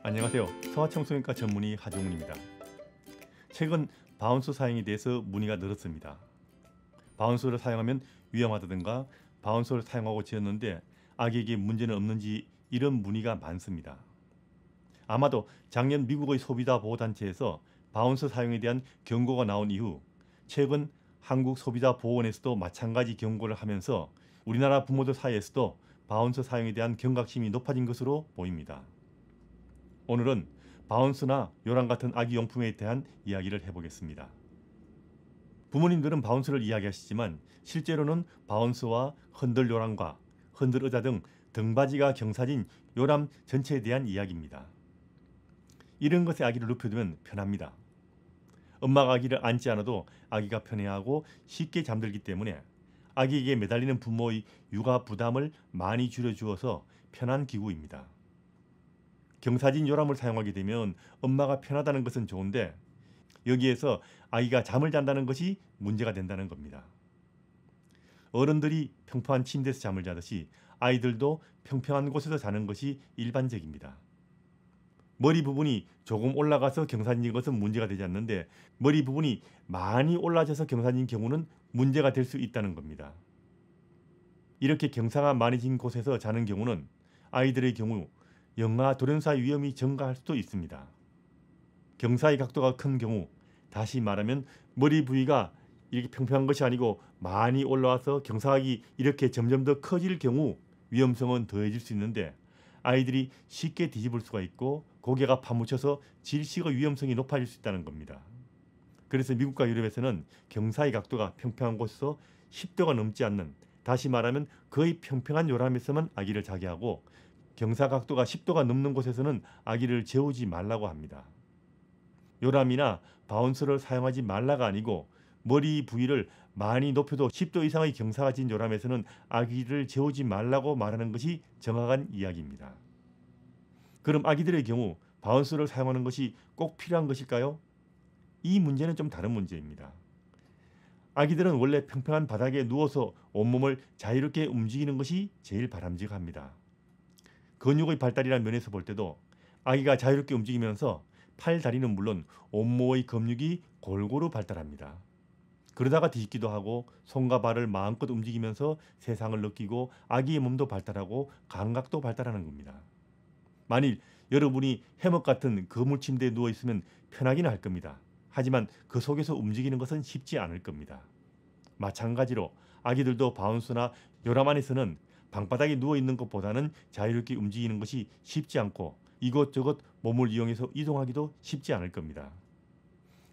안녕하세요. 소아청소년과 전문의 하종훈입니다. 최근 바운스 사용에 대해서 문의가 늘었습니다. 바운스를 사용하면 위험하다든가 바운스를 사용하고 지었는데 아기에게 문제는 없는지 이런 문의가 많습니다. 아마도 작년 미국의 소비자 보호단체에서 바운스 사용에 대한 경고가 나온 이후 최근 한국 소비자보호원에서도 마찬가지 경고를 하면서 우리나라 부모들 사이에서도 바운스 사용에 대한 경각심이 높아진 것으로 보입니다. 오늘은 바운스나 요람 같은 아기용품에 대한 이야기를 해보겠습니다. 부모님들은 바운스를 이야기하시지만 실제로는 바운스와 흔들 요람과 흔들 의자 등 등받이가 경사진 요람 전체에 대한 이야기입니다. 이런 것에 아기를 눕혀두면 편합니다. 엄마가 아기를 앉지 않아도 아기가 편해하고 쉽게 잠들기 때문에 아기에게 매달리는 부모의 육아 부담을 많이 줄여주어서 편한 기구입니다. 경사진 요람을 사용하게 되면 엄마가 편하다는 것은 좋은데 여기에서 아이가 잠을 잔다는 것이 문제가 된다는 겁니다. 어른들이 평평한 침대에서 잠을 자듯이 아이들도 평평한 곳에서 자는 것이 일반적입니다. 머리 부분이 조금 올라가서 경사진 것은 문제가 되지 않는데 머리 부분이 많이 올라져서 경사진 경우는 문제가 될 수 있다는 겁니다. 이렇게 경사가 많이 진 곳에서 자는 경우는 아이들의 경우 영아 돌연사 위험이 증가할 수도 있습니다. 경사의 각도가 큰 경우, 다시 말하면 머리 부위가 이렇게 평평한 것이 아니고 많이 올라와서 경사각이 이렇게 점점 더 커질 경우 위험성은 더해질 수 있는데 아이들이 쉽게 뒤집을 수가 있고 고개가 파묻혀서 질식의 위험성이 높아질 수 있다는 겁니다. 그래서 미국과 유럽에서는 경사의 각도가 평평한 곳에서 10도가 넘지 않는, 다시 말하면 거의 평평한 요람에서만 아기를 자게 하고 경사 각도가 10도가 넘는 곳에서는 아기를 재우지 말라고 합니다. 요람이나 바운스를 사용하지 말라가 아니고 머리 부위를 많이 높여도 10도 이상의 경사가 진 요람에서는 아기를 재우지 말라고 말하는 것이 정확한 이야기입니다. 그럼 아기들의 경우 바운스를 사용하는 것이 꼭 필요한 것일까요? 이 문제는 좀 다른 문제입니다. 아기들은 원래 평평한 바닥에 누워서 온몸을 자유롭게 움직이는 것이 제일 바람직합니다. 근육의 발달이라는 면에서 볼 때도 아기가 자유롭게 움직이면서 팔, 다리는 물론 온몸의 근육이 골고루 발달합니다. 그러다가 뒤집기도 하고 손과 발을 마음껏 움직이면서 세상을 느끼고 아기의 몸도 발달하고 감각도 발달하는 겁니다. 만일 여러분이 해먹 같은 거물 침대에 누워있으면 편하기는 할 겁니다. 하지만 그 속에서 움직이는 것은 쉽지 않을 겁니다. 마찬가지로 아기들도 바운스나 요람 안에서는 방바닥에 누워있는 것보다는 자유롭게 움직이는 것이 쉽지 않고 이것저것 몸을 이용해서 이동하기도 쉽지 않을 겁니다.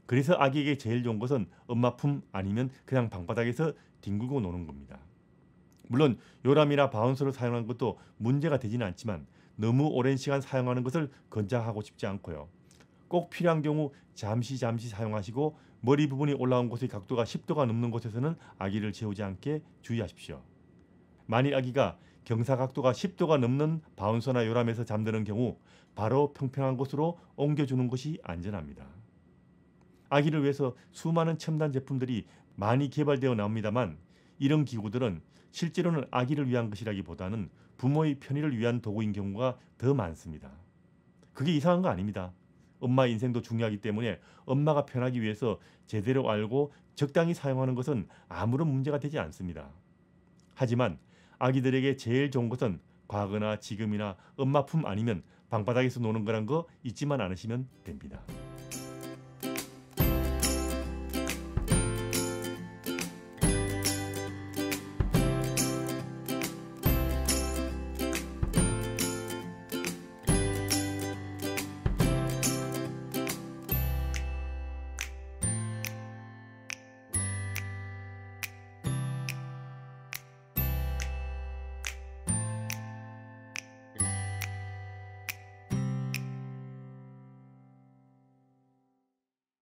그래서 아기에게 제일 좋은 것은 엄마 품 아니면 그냥 방바닥에서 뒹굴고 노는 겁니다. 물론 요람이나 바운스를 사용하는 것도 문제가 되지는 않지만 너무 오랜 시간 사용하는 것을 권장하고 싶지 않고요. 꼭 필요한 경우 잠시 사용하시고 머리 부분이 올라온 곳의 각도가 10도가 넘는 곳에서는 아기를 재우지 않게 주의하십시오. 만일 아기가 경사 각도가 10도가 넘는 바운서나 요람에서 잠드는 경우 바로 평평한 곳으로 옮겨주는 것이 안전합니다. 아기를 위해서 수많은 첨단 제품들이 많이 개발되어 나옵니다만 이런 기구들은 실제로는 아기를 위한 것이라기보다는 부모의 편의를 위한 도구인 경우가 더 많습니다. 그게 이상한 거 아닙니다. 엄마의 인생도 중요하기 때문에 엄마가 편하기 위해서 제대로 알고 적당히 사용하는 것은 아무런 문제가 되지 않습니다. 하지만 아기들에게 제일 좋은 것은 과거나 지금이나 엄마 품 아니면 방바닥에서 노는 거란 거 잊지만 않으시면 됩니다.